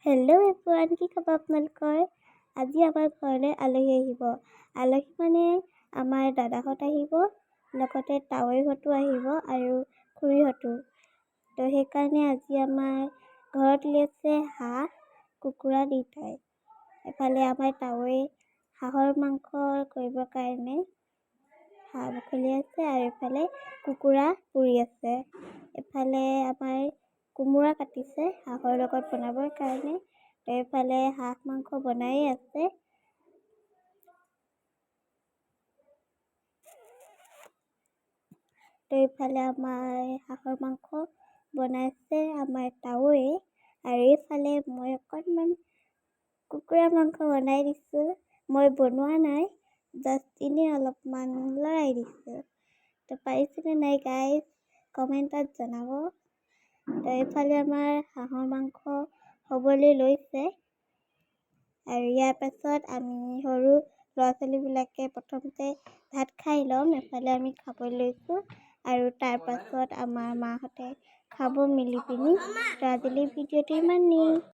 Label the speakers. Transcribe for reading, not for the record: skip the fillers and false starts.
Speaker 1: Hello' everyone, কি খবৰ আপোনালোকৰ? আজি আমাৰ ঘৰলৈ আলহী আহিব। আলহী মানে আমাৰ দাদাহঁত আহিব, লগতে তাৱৈহঁতো আহিব আৰু খুৰীহঁতো। তো সেইকাৰণে আজি আমাৰ ঘৰত উলিয়াইছে হাঁহ, কুকুৰা দুটাই। এফালে আমাৰ তাৱৈ হাঁহৰ মাংস কৰিবৰ কাৰণে হাঁহ খুলি আছে আৰু এফালে কুকুৰা পুৰি আছে। এফালে আমাৰ কোমোৰা কাটিছে হাঁহৰ লগত বনাবৰ কাৰণে। তো এইফালে হাঁহ মাংস বনাই আছে। তো এইফালে আমাৰ হাঁহৰ মাংস বনাইছে আমাৰ তাৱৈয়ে, আৰু এইফালে মই অকণমান কুকুৰা মাংস বনাই দিছোঁ। মই বনোৱা নাই, জাষ্ট এনেই অলপমান লৰাই দিছোঁ। তো পাৰিছেনে নাই গাইজ, কমেণ্টত জনাব। তো এইফালে আমাৰ হাঁহৰ মাংস হ'বলৈ লৈছে, আৰু ইয়াৰ পাছত আমি সৰু ল'ৰা ছোৱালীবিলাকে প্ৰথমতে ভাত খাই ল'ম। এফালে আমি খাবলৈ লৈছোঁ আৰু তাৰ পাছত আমাৰ মাহঁতে খাব মিলি পিনি। তো আজিলৈ ভিডিঅ'টো ইমানেই।